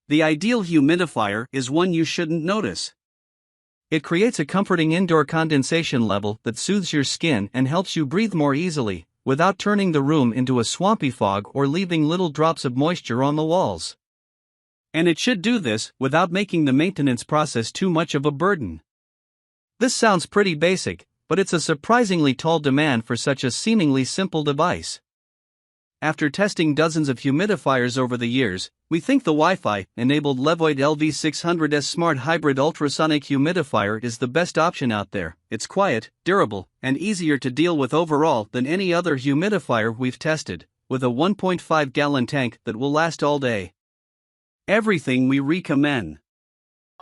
The ideal humidifier is one you shouldn't notice. It creates a comforting indoor condensation level that soothes your skin and helps you breathe more easily, without turning the room into a swampy fog or leaving little drops of moisture on the walls. And it should do this without making the maintenance process too much of a burden. This sounds pretty basic, but it's a surprisingly tall demand for such a seemingly simple device. After testing dozens of humidifiers over the years, we think the Wi-Fi-enabled Levoit LV600S Smart Hybrid Ultrasonic Humidifier is the best option out there. It's quiet, durable, and easier to deal with overall than any other humidifier we've tested, with a 1.5-gallon tank that will last all day. Everything we recommend.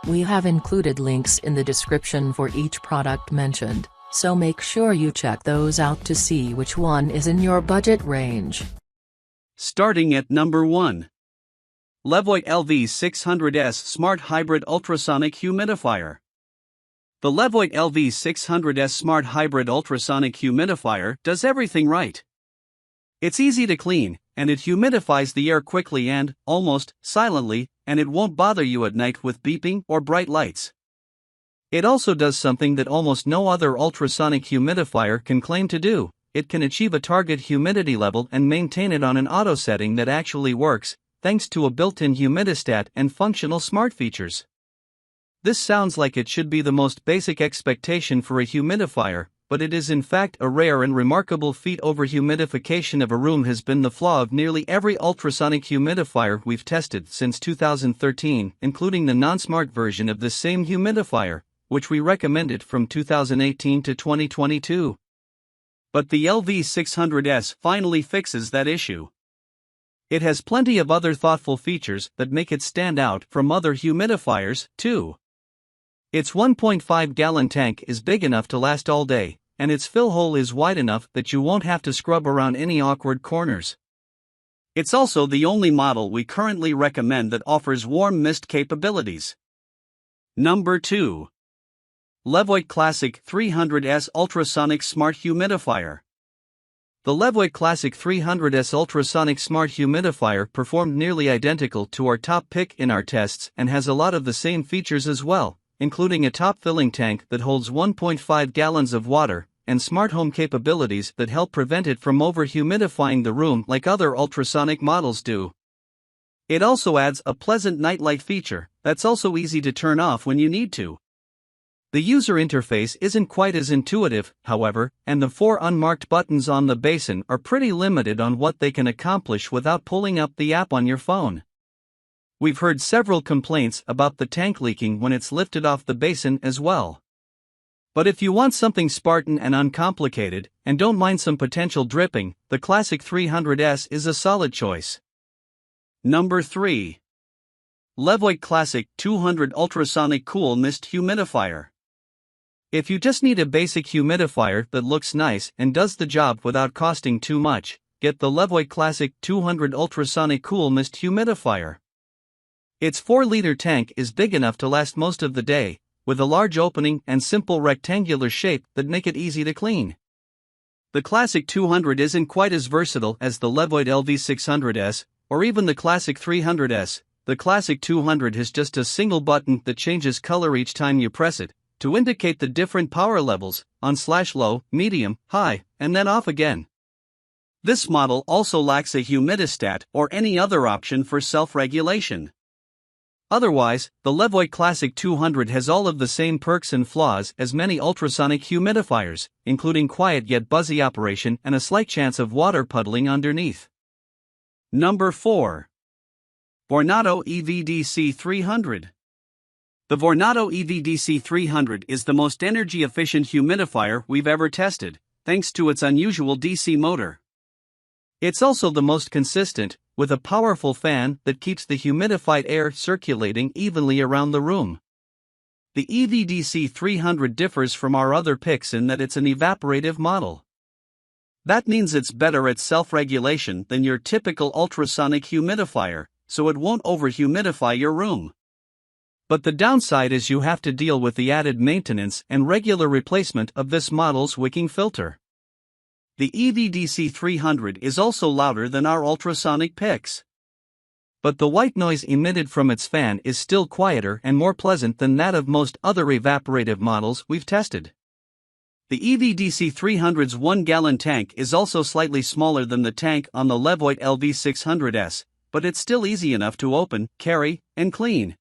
We have included links in the description for each product mentioned, so make sure you check those out to see which one is in your budget range. Starting at number 1. Levoit LV600S Smart Hybrid Ultrasonic Humidifier. The Levoit LV600S Smart Hybrid Ultrasonic Humidifier does everything right. It's easy to clean, and it humidifies the air quickly and, almost, silently, and it won't bother you at night with beeping or bright lights. It also does something that almost no other ultrasonic humidifier can claim to do. It can achieve a target humidity level and maintain it on an auto setting that actually works, thanks to a built-in humidistat and functional smart features. This sounds like it should be the most basic expectation for a humidifier, but it is in fact a rare and remarkable feat. Over-humidification of a room has been the flaw of nearly every ultrasonic humidifier we've tested since 2013, including the non-smart version of this same humidifier, which we recommended from 2018 to 2022. But the LV600S finally fixes that issue. It has plenty of other thoughtful features that make it stand out from other humidifiers, too. Its 1.5-gallon tank is big enough to last all day, and its fill hole is wide enough that you won't have to scrub around any awkward corners. It's also the only model we currently recommend that offers warm mist capabilities. Number 2. Levoit Classic 300S Ultrasonic Smart Humidifier. The Levoit Classic 300S Ultrasonic Smart Humidifier performed nearly identical to our top pick in our tests and has a lot of the same features as well, including a top filling tank that holds 1.5 gallons of water, and smart home capabilities that help prevent it from over-humidifying the room like other ultrasonic models do. It also adds a pleasant nightlight feature that's also easy to turn off when you need to. The user interface isn't quite as intuitive, however, and the 4 unmarked buttons on the basin are pretty limited on what they can accomplish without pulling up the app on your phone. We've heard several complaints about the tank leaking when it's lifted off the basin as well. But if you want something Spartan and uncomplicated, and don't mind some potential dripping, the Classic 300S is a solid choice. Number 3. Levoit Classic 200 Ultrasonic Cool Mist Humidifier. If you just need a basic humidifier that looks nice and does the job without costing too much, get the Levoit Classic 200 Ultrasonic Cool Mist Humidifier. Its 4-liter tank is big enough to last most of the day, with a large opening and simple rectangular shape that make it easy to clean. The Classic 200 isn't quite as versatile as the Levoit LV600S, or even the Classic 300S. The Classic 200 has just a single button that changes color each time you press it, to indicate the different power levels, on/low, medium, high, and then off again. This model also lacks a humidistat or any other option for self-regulation. Otherwise, the Levoit Classic 200 has all of the same perks and flaws as many ultrasonic humidifiers, including quiet yet buzzy operation and a slight chance of water puddling underneath. Number 4. Vornado EVDC 300. The Vornado EVDC 300 is the most energy-efficient humidifier we've ever tested, thanks to its unusual DC motor. It's also the most consistent, with a powerful fan that keeps the humidified air circulating evenly around the room. The EVDC 300 differs from our other picks in that it's an evaporative model. That means it's better at self-regulation than your typical ultrasonic humidifier, so it won't over-humidify your room. But the downside is you have to deal with the added maintenance and regular replacement of this model's wicking filter. The EVDC 300 is also louder than our ultrasonic picks. but the white noise emitted from its fan is still quieter and more pleasant than that of most other evaporative models we've tested. The EVDC 300's 1-gallon tank is also slightly smaller than the tank on the Levoit LV600S, but it's still easy enough to open, carry, and clean.